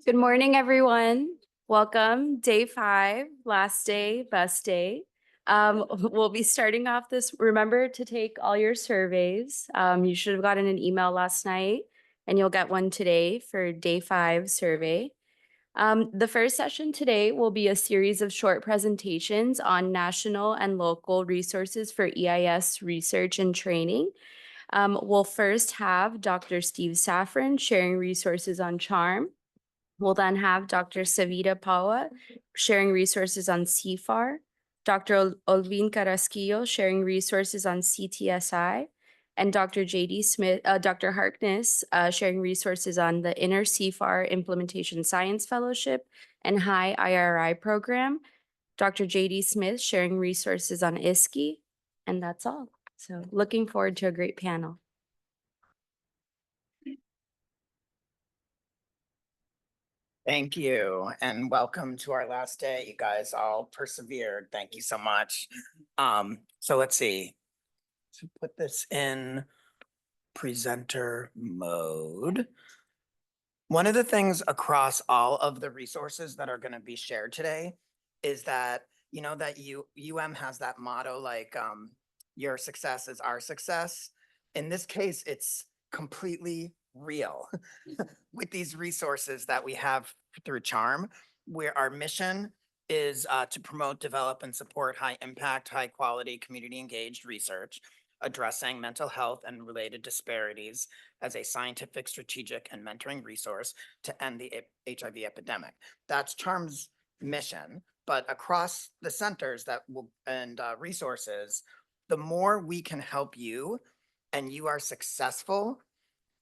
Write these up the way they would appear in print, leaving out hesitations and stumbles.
Good morning, everyone. Welcome, day 5, last day, best day. We'll be starting off this. Remember to take all your surveys. You should have gotten an email last night, and you'll get one today for day 5 survey. The first session today will be a series of short presentations on national and local resources for EIS research and training. We'll first have Dr. Steve Safren sharing resources on CHARM. We'll then have Dr. Savita Pawa sharing resources on CFAR, Dr. Olvin Carrasquillo sharing resources on CTSI, and Dr. Dr. Harkness sharing resources on the Inner CFAR Implementation Science Fellowship and High IRI program, Dr. J.D. Smith sharing resources on ISKI, and that's all. So looking forward to a great panel. Thank you, and welcome to our last day. You guys all persevered. Thank you so much. So let's see. So put this in presenter mode. One of the things across all of the resources that are going to be shared today is that, you know, that UM has that motto like, your success is our success. In this case, it's completely real with these resources that we have through CHARM, where our mission is to promote, develop, and support high impact, high quality, community engaged research addressing mental health and related disparities as a scientific, strategic, and mentoring resource to end the HIV epidemic. That's CHARM's mission, but across the centers that will and resources, the more we can help you and you are successful,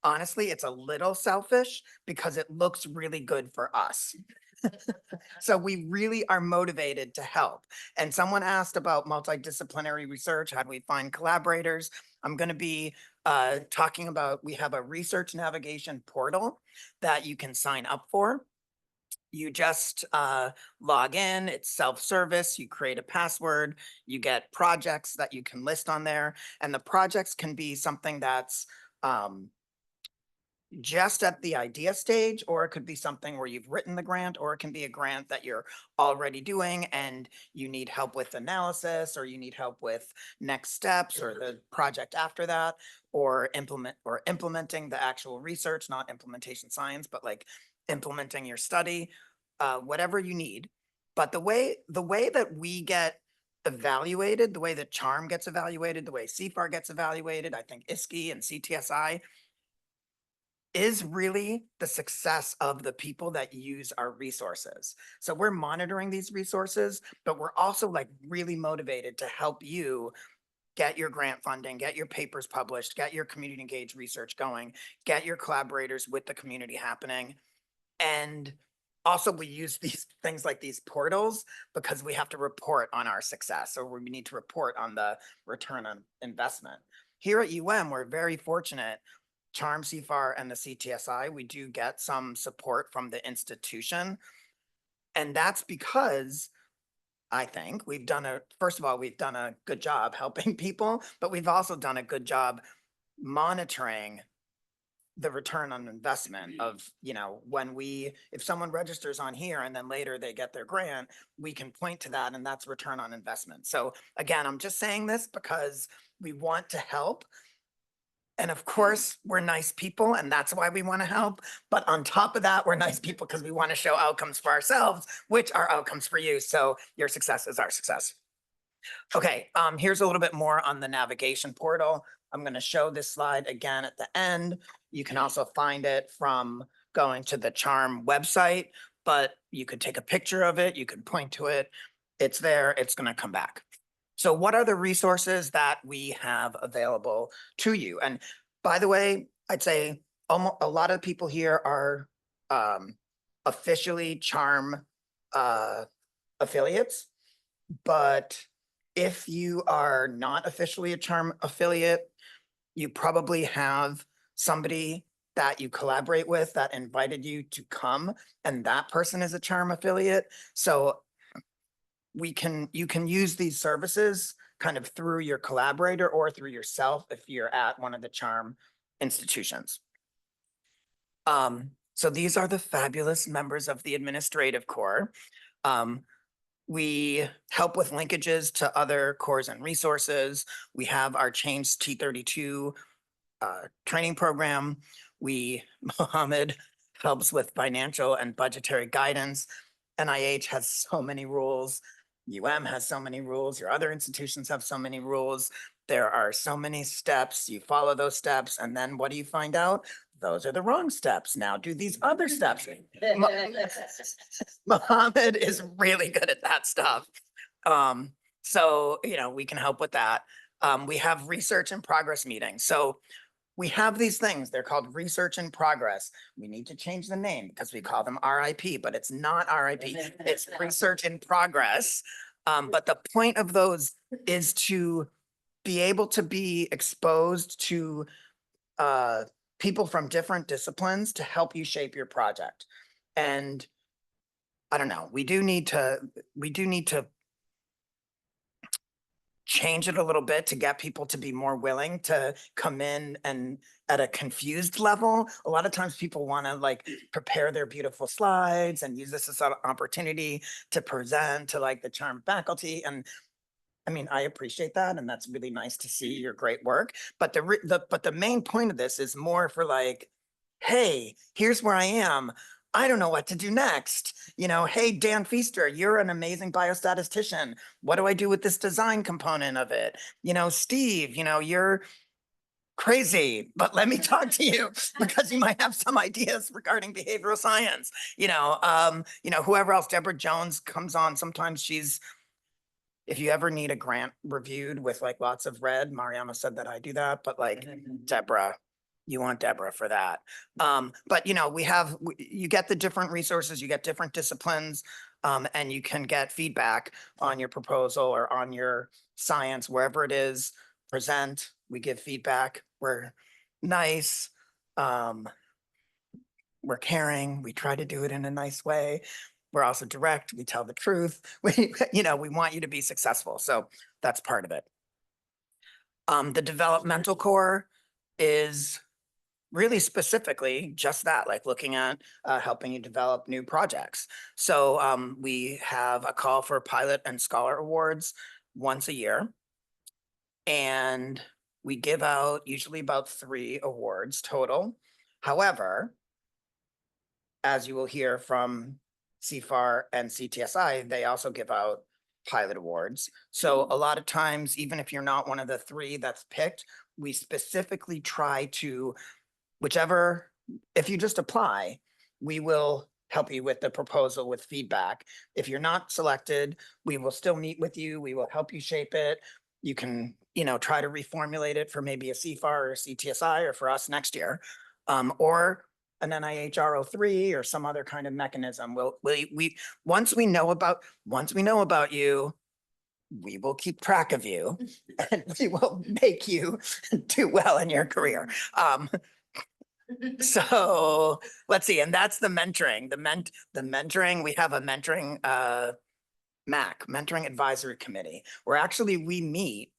honestly, it's a little selfish because it looks really good for us. So we really are motivated to help. And someone asked about multidisciplinary research. How do we find collaborators? I'm going to be talking about, we have a research navigation portal that you can sign up for. You just log in, it's self-service, you create a password, you get projects that you can list on there. And the projects can be something that's just at the idea stage, or it could be something where you've written the grant, or it can be a grant that you're already doing and you need help with analysis, or you need help with next steps or the project after that, or implementing the actual research, not implementation science, but like implementing your study, whatever you need. But the way that we get evaluated, the way that CHARM gets evaluated, the way CFAR gets evaluated, I think ISKI and CTSI, is really the success of the people that use our resources. So we're monitoring these resources, but we're also like really motivated to help you get your grant funding, get your papers published, get your community engaged research going, get your collaborators with the community happening. And also we use these things like these portals because we have to report on our success, or we need to report on the return on investment. Here at we're very fortunate. CHARM, CFAR, and the CTSI, we do get some support from the institution. And that's because I think first of all, we've done a good job helping people, but we've also done a good job monitoring the return on investment of, you know, if someone registers on here and then later they get their grant, we can point to that, and that's return on investment. So again, I'm just saying this because we want to help. And of course, we're nice people, and that's why we want to help. But on top of that, we're nice people because we want to show outcomes for ourselves, which are outcomes for you. So your success is our success. Okay, here's a little bit more on the navigation portal. I'm going to show this slide again at the end. You can also find it from going to the CHARM website, but you could take a picture of it. You could point to it. It's there. It's going to come back. So what are the resources that we have available to you? And by the way, I'd say almost a lot of people here are officially CHARM affiliates, but if you are not officially a CHARM affiliate, you probably have somebody that you collaborate with that invited you to come, and that person is a CHARM affiliate. So you can use these services kind of through your collaborator or through yourself if you're at one of the CHARM institutions. So these are the fabulous members of the administrative corps. Um, we help with linkages to other cores and resources. We have our Change T32 training program. Mohammed helps with financial and budgetary guidance. NIH has so many rules. has so many rules. Your other institutions have so many rules. There are so many steps. You follow those steps, and then what do you find out? Those are the wrong steps. Now do these other steps. Mohammed is really good at that stuff. So, we can help with that. We have research and progress meetings. So we have these things, they're called research in progress. We need to change the name because we call them RIP, but it's not RIP, it's research in progress. But the point of those is to be able to be exposed to people from different disciplines to help you shape your project. And I don't know, we do need to change it a little bit to get people to be more willing to come in and at a confused level. A lot of times people want to like prepare their beautiful slides and use this as an opportunity to present to like the charm faculty. And I mean, I appreciate that. And that's really nice to see your great work. But the main point of this is more for like, hey, here's where I am. I don't know what to do next. Hey, Dan Feaster, you're an amazing biostatistician. What do I do with this design component of it? Steve, you're crazy, but let me talk to you because you might have some ideas regarding behavioral science. Whoever else, Deborah Jones comes on. Sometimes if you ever need a grant reviewed with like lots of red, Mariama said that I do that, but like Deborah, you want Deborah for that. But you get the different resources, you get different disciplines, and you can get feedback on your proposal or on your science, wherever it is, present, we give feedback, we're nice, we're caring, we try to do it in a nice way. We're also direct, we tell the truth. We want you to be successful. So that's part of it. The developmental core is really specifically just that, like looking at helping you develop new projects. So we have a call for pilot and scholar awards once a year. And we give out usually about 3 awards total. However, as you will hear from CFAR and CTSI, they also give out pilot awards. So a lot of times, even if you're not one of the 3 that's picked, we specifically try to, if you just apply, we will help you with the proposal with feedback. If you're not selected, we will still meet with you. We will help you shape it. You can, try to reformulate it for maybe a CFAR or a CTSI or for us next year. Or an NIH R03 or some other kind of mechanism. Once we know about you, we will keep track of you and we will make you do well in your career. So let's see, and that's the mentoring. The mentoring, we have a mentoring MAC, Mentoring Advisory Committee, where actually we meet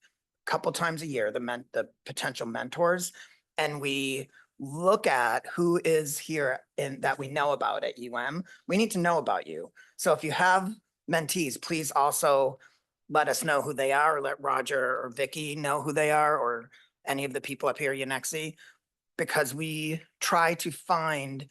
a couple times a year, the potential mentors, and we look at who is here and that we know about at We need to know about you. So if you have mentees, please also let us know who they are, or let Roger or Vicky know who they are, or any of the people up here, Yanexi, because we try to find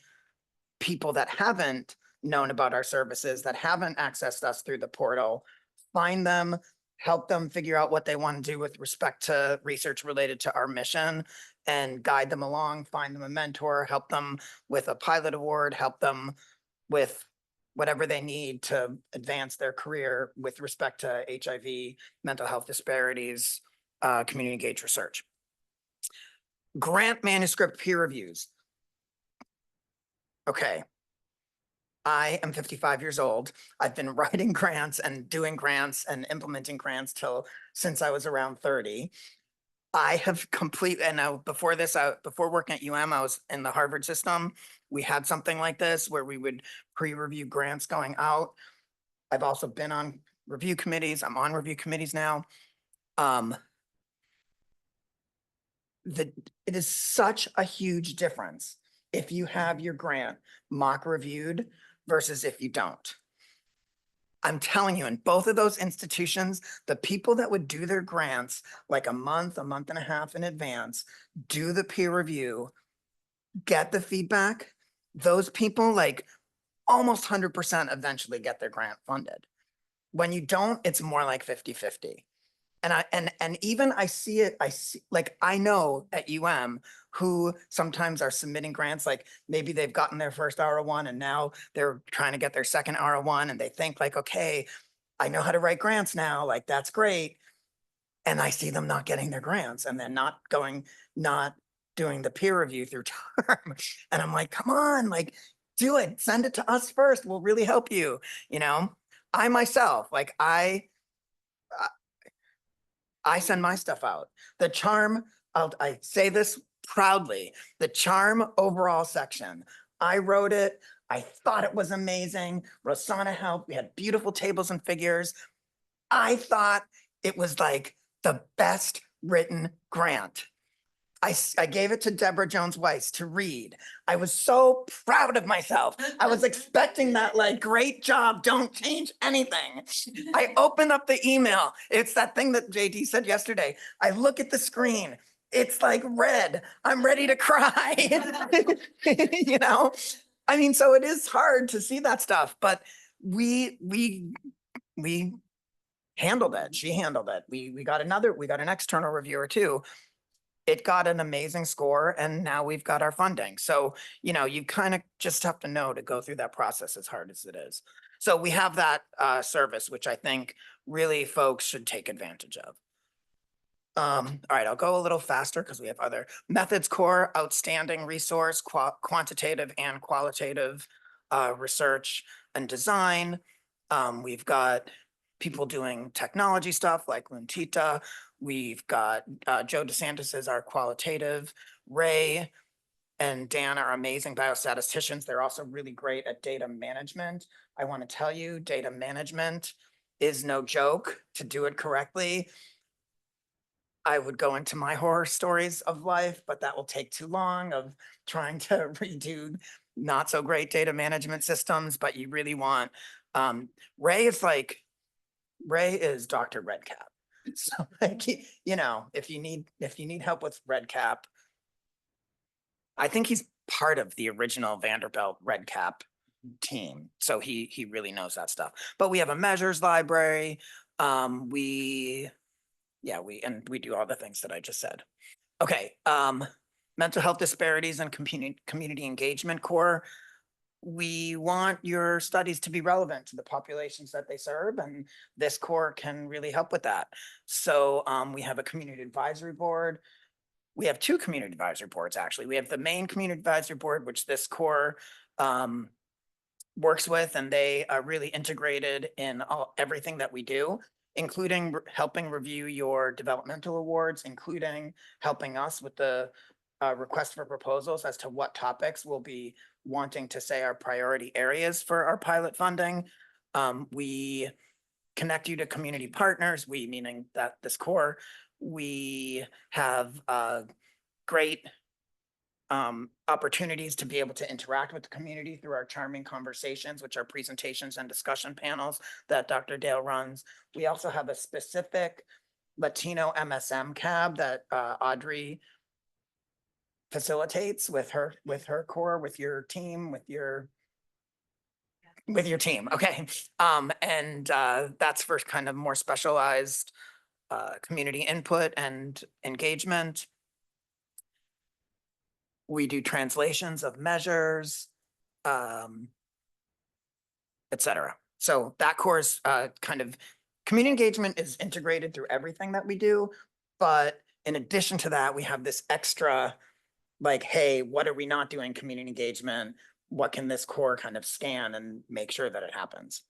people that haven't known about our services, that haven't accessed us through the portal, find them, help them figure out what they want to do with respect to research related to our mission, and guide them along, find them a mentor, help them with a pilot award, help them with whatever they need to advance their career with respect to HIV, mental health disparities, community engaged research. Grant manuscript peer reviews. Okay. I am 55 years old. I've been writing grants and doing grants and implementing grants since I was around 30. I have before working at I was in the Harvard system. We had something like this where we would pre-review grants going out. I've also been on review committees. I'm on review committees now. It is such a huge difference if you have your grant mock reviewed versus if you don't. I'm telling you, in both of those institutions, the people that would do their grants like a month and a half in advance, do the peer review, get the feedback, those people like almost 100% eventually get their grant funded. When you don't, it's more like 50-50. And even I see it, like I know at UM who sometimes are submitting grants, like maybe they've gotten their first R01 and now they're trying to get their second R01 and they think like, okay, I know how to write grants now, like that's great. And I see them not getting their grants and then not doing the peer review through term. And I'm like, come on, like do it, send it to us first. We'll really help you. You know, I myself, like I send my stuff out. The charm, I say this proudly, the charm overall section. I wrote it. I thought it was amazing. Rosanna helped. We had beautiful tables and figures. I thought it was like the best written grant. I gave it to Deborah Jones Weiss to read. I was so proud of myself. I was expecting that like, great job, don't change anything. I opened up the email. It's that thing that JD said yesterday. I look at the screen. It's like red. I'm ready to cry. You know? I mean, so it is hard to see that stuff, but we handled it. She handled it. We got an external reviewer too. It got an amazing score and now we've got our funding. So, you know, you kind of just have to know to go through that process as hard as it is. So we have that service, which I think really folks should take advantage of. All right, I'll go a little faster because we have other methods core, outstanding resource, quantitative and qualitative research and design. We've got people doing technology stuff like Luntita. We've got Joe DeSantis is our qualitative. Ray and Dan are amazing biostatisticians. They're also really great at data management. I want to tell you, data management is no joke. To do it correctly, I would go into my horror stories of life, but that will take too long of trying to redo not so great data management systems, but you really want, Ray is Dr. Redcap. So like, you know, if you need help with Redcap, I think he's part of the original Vanderbilt Redcap team. So he really knows that stuff. But we have a measures library. We do all the things that I just said. Okay, mental health disparities and community engagement core. We want your studies to be relevant to the populations that they serve, and this core can really help with that. So we have a community advisory board. We have two community advisory boards, actually. We have the main community advisory board, which this core works with, and they are really integrated in everything that we do, including helping review your developmental awards, including helping us with the request for proposals as to what topics we'll be wanting to say our priority areas for our pilot funding. We connect you to community partners, we meaning that this core. We have great opportunities to be able to interact with the community through our charming conversations, which are presentations and discussion panels that Dr. Dale runs. We also have a specific Latino MSM cab that Audrey facilitates with her core, with your team, with your team. Okay. And that's for kind of more specialized community input and engagement. We do translations of measures, etc. So that course kind of community engagement is integrated through everything that we do. But in addition to that, we have this extra like, hey, what are we not doing community engagement? What can this core kind of scan and make sure that it happens?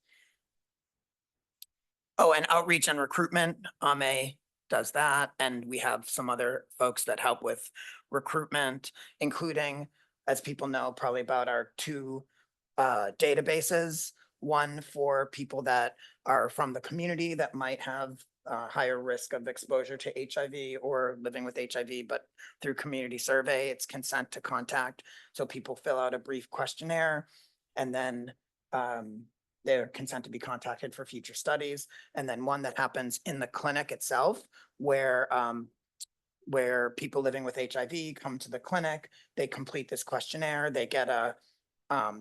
Oh, and outreach and recruitment, AME does that. And we have some other folks that help with recruitment, including, as people know, probably about our two databases, one for people that are from the community that might have higher risk of exposure to HIV or living with HIV, but through community survey, it's consent to contact. So people fill out a brief questionnaire and then their consent to be contacted for future studies. And then one that happens in the clinic itself where people living with HIV come to the clinic, they complete this questionnaire, they get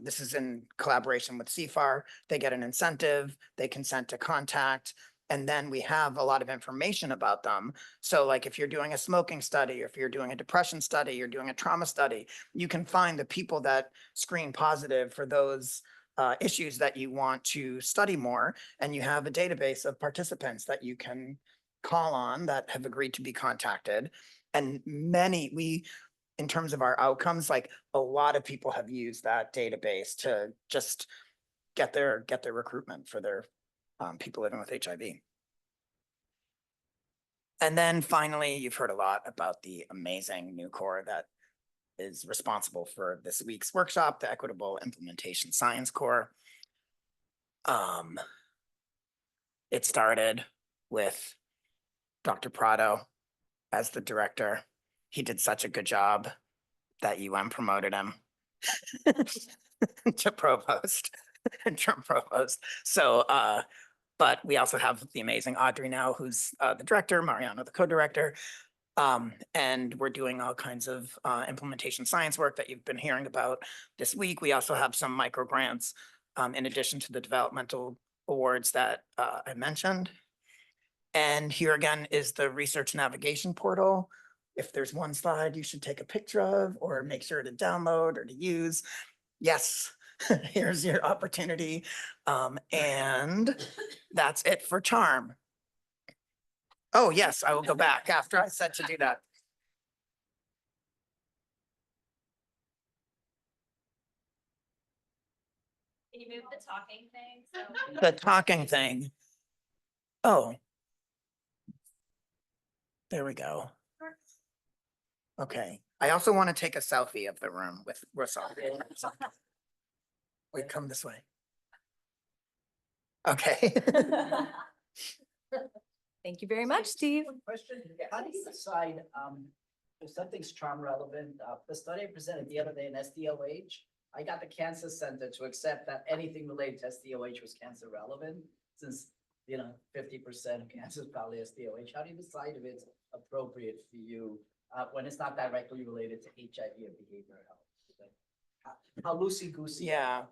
this is in collaboration with CFAR, they get an incentive, they consent to contact, and then we have a lot of information about them. So like if you're doing a smoking study, or if you're doing a depression study, you're doing a trauma study, you can find the people that screen positive for those issues that you want to study more, and you have a database of participants that you can call on that have agreed to be contacted. And in terms of our outcomes, like a lot of people have used that database to just get their recruitment for their people living with HIV. And then finally, you've heard a lot about the amazing new core that is responsible for this week's workshop, the Equitable Implementation Science Core. It started with Dr. Prado as the director. He did such a good job that UN promoted him to provost, Trump provost. So, but we also have the amazing Audrey now, who's the director, Mariano, the co-director. And we're doing all kinds of implementation science work that you've been hearing about this week. We also have some micro grants in addition to the developmental awards that I mentioned. And here again is the research navigation portal. If there's one slide you should take a picture of or make sure to download or to use, yes, here's your opportunity. And that's it for charm. Oh, yes, I will go back after I said to do that. Can you move the talking thing? The talking thing. Oh. There we go. Okay. I also want to take a selfie of the room with Russell. Wait, come this way. Okay. Thank you very much, Steve. Question, how do you decide if something's charm relevant? The study I presented the other day in SDOH, I got the cancer center to accept that anything related to SDOH was cancer relevant, since 50% of cancer is probably SDOH. How do you decide if it's appropriate for you when it's not directly related to HIV or behavioral health? How loosey-goosey? Yeah.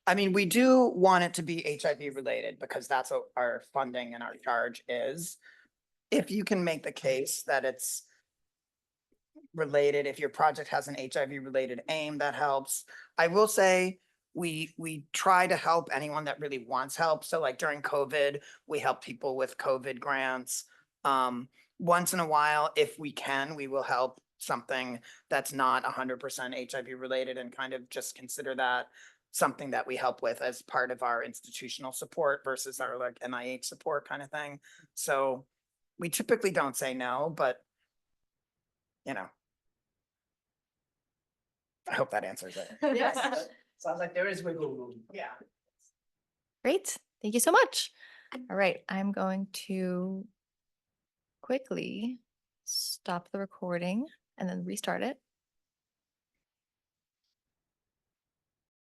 I mean, we do want it to be HIV related because that's what our funding and our charge is. If you can make the case that it's related, if your project has an HIV related aim, that helps. I will say we try to help anyone that really wants help. So like during COVID, we help people with COVID grants. Once in a while, if we can, we will help something that's not 100% HIV related and kind of just consider that something that we help with as part of our institutional support versus our like NIH support kind of thing. So we typically don't say no, but I hope that answers it. Yes, sounds like there is wiggle room. Yeah. Great. Thank you so much. All right. I'm going to quickly stop the recording and then restart it.